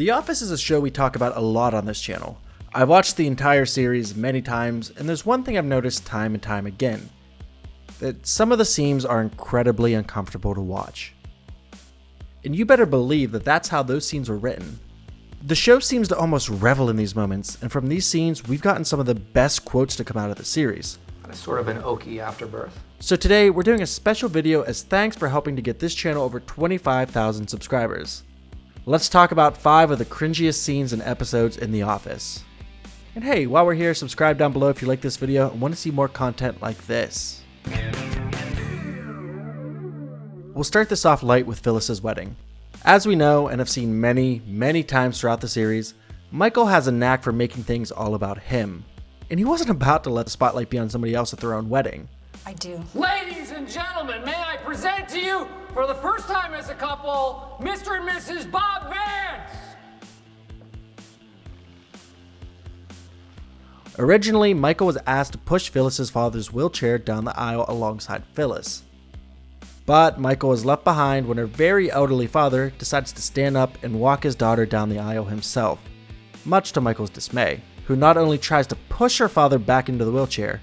The Office is a show we talk about a lot on this channel. I've watched the entire series many times, and there's one thing I've noticed time and time again. That some of the scenes are incredibly uncomfortable to watch. And you better believe that that's how those scenes were written. The show seems to almost revel in these moments, and from these scenes, we've gotten some of the best quotes to come out of the series. It's sort of an Okie afterbirth. So today, we're doing a special video as thanks for helping to get this channel over 25,000 subscribers. Let's talk about 5 of the cringiest scenes and episodes in The Office. And hey, while we're here, subscribe down below if you like this video and want to see more content like this. We'll start this off light with Phyllis's wedding. As we know and have seen many times throughout the series, Michael has a knack for making things all about him. And he wasn't about to let the spotlight be on somebody else at their own wedding. I do. Ladies and gentlemen, may I present to you, for the first time as a couple, Mr. and Mrs. Bob Vance! Originally, Michael was asked to push Phyllis's father's wheelchair down the aisle alongside Phyllis. But Michael was left behind when her very elderly father decides to stand up and walk his daughter down the aisle himself, much to Michael's dismay, who not only tries to push her father back into the wheelchair,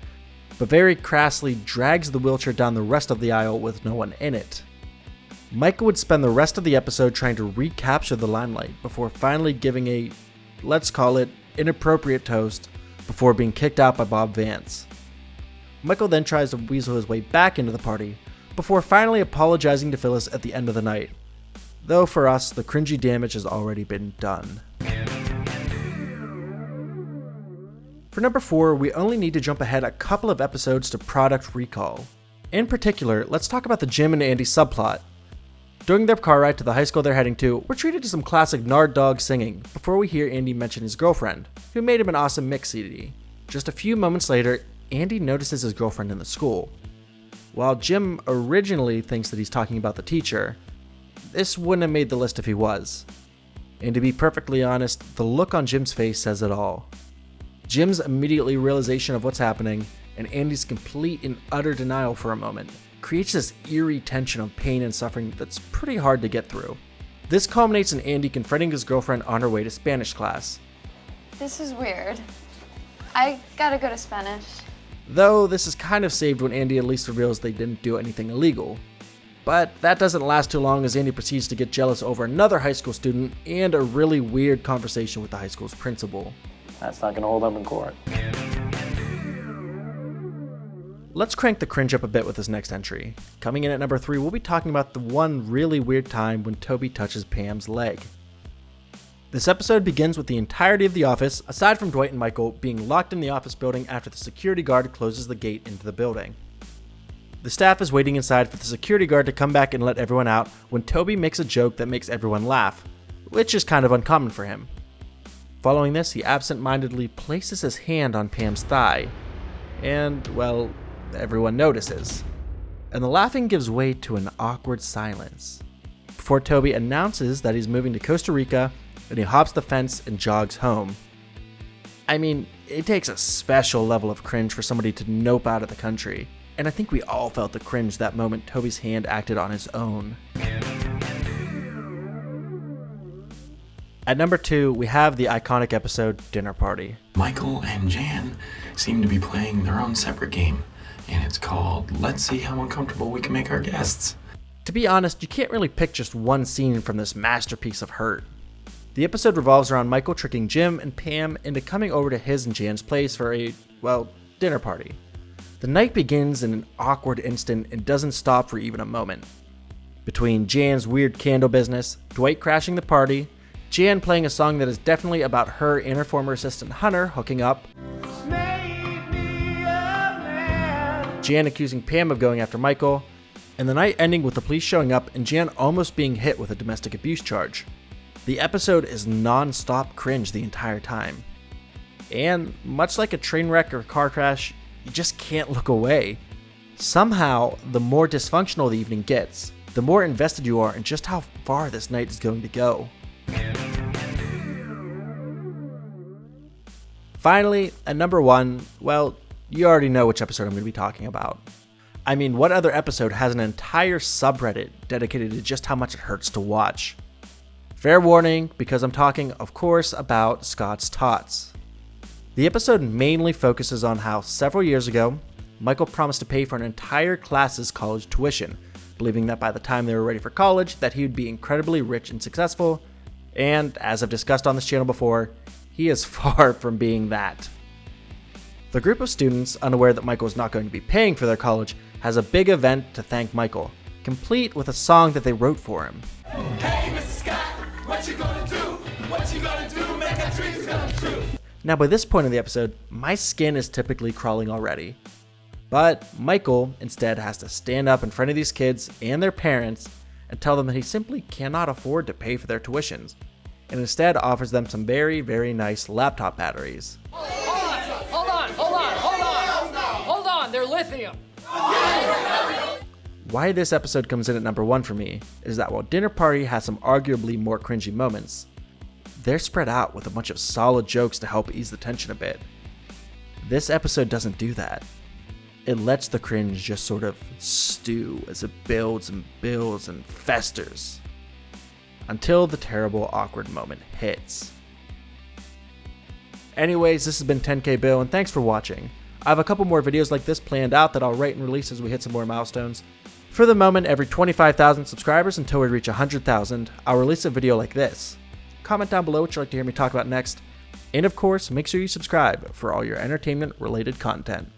but very crassly drags the wheelchair down the rest of the aisle with no one in it. Michael would spend the rest of the episode trying to recapture the limelight before finally giving a, let's call it, inappropriate toast before being kicked out by Bob Vance. Michael then tries to weasel his way back into the party before finally apologizing to Phyllis at the end of the night. Though for us, the cringy damage has already been done. For number 4, we only need to jump ahead a couple of episodes to Product Recall. In particular, let's talk about the Jim and Andy subplot. During their car ride to the high school they're heading to, we're treated to some classic Nard Dog singing before we hear Andy mention his girlfriend, who made him an awesome mix CD. Just a few moments later, Andy notices his girlfriend in the school. While Jim originally thinks that he's talking about the teacher, this wouldn't have made the list if he was. And to be perfectly honest, the look on Jim's face says it all. Jim's immediately realization of what's happening, and Andy's complete and utter denial for a moment, creates this eerie tension of pain and suffering that's pretty hard to get through. This culminates in Andy confronting his girlfriend on her way to Spanish class. This is weird. I gotta go to Spanish. Though this is kind of saved when Andy at least reveals they didn't do anything illegal. But that doesn't last too long as Andy proceeds to get jealous over another high school student and a really weird conversation with the high school's principal. That's not gonna hold up in court. Let's crank the cringe up a bit with this next entry. Coming in at number 3, we'll be talking about the one really weird time when Toby touches Pam's leg. This episode begins with the entirety of the office, aside from Dwight and Michael, being locked in the office building after the security guard closes the gate into the building. The staff is waiting inside for the security guard to come back and let everyone out when Toby makes a joke that makes everyone laugh, which is kind of uncommon for him. Following this, he absent-mindedly places his hand on Pam's thigh, and, well, everyone notices. And the laughing gives way to an awkward silence, before Toby announces that he's moving to Costa Rica, and he hops the fence and jogs home. I mean, it takes a special level of cringe for somebody to nope out of the country, and I think we all felt the cringe that moment Toby's hand acted on his own. At number 2, we have the iconic episode, Dinner Party. Michael and Jan seem to be playing their own separate game, and it's called Let's See How Uncomfortable We Can Make Our Guests. To be honest, you can't really pick just one scene from this masterpiece of hurt. The episode revolves around Michael tricking Jim and Pam into coming over to his and Jan's place for a, well, dinner party. The night begins in an awkward instant and doesn't stop for even a moment. Between Jan's weird candle business, Dwight crashing the party, Jan playing a song that is definitely about her and her former assistant Hunter hooking up, Jan accusing Pam of going after Michael, and the night ending with the police showing up and Jan almost being hit with a domestic abuse charge. The episode is non-stop cringe the entire time. And much like a train wreck or car crash, you just can't look away. Somehow, the more dysfunctional the evening gets, the more invested you are in just how far this night is going to go. Finally, at number 1, well, you already know which episode I'm going to be talking about. I mean, what other episode has an entire subreddit dedicated to just how much it hurts to watch? Fair warning, because I'm talking, of course, about Scott's TOTS. The episode mainly focuses on how several years ago, Michael promised to pay for an entire class's college tuition, believing that by the time they were ready for college, that he would be incredibly rich and successful, and as I've discussed on this channel before, he is far from being that. The group of students, unaware that Michael is not going to be paying for their college, has a big event to thank Michael, complete with a song that they wrote for him. Hey, Mr. Scott, what you gonna do? What you gonna do? Make our dreams come true. Now by this point in the episode, my skin is typically crawling already. But Michael instead has to stand up in front of these kids and their parents and tell them that he simply cannot afford to pay for their tuitions, and instead offers them some very, very nice laptop batteries. Hold on, they're lithium. Why this episode comes in at number 1 for me is that while Dinner Party has some arguably more cringy moments, they're spread out with a bunch of solid jokes to help ease the tension a bit. This episode doesn't do that. It lets the cringe just sort of stew as it builds and builds and festers until the terrible awkward moment hits. Anyways, this has been 10K Bill, and thanks for watching. I have a couple more videos like this planned out that I'll write and release as we hit some more milestones. For the moment, every 25,000 subscribers until we reach 100,000, I'll release a video like this. Comment down below what you'd like to hear me talk about next, and of course, make sure you subscribe for all your entertainment-related content.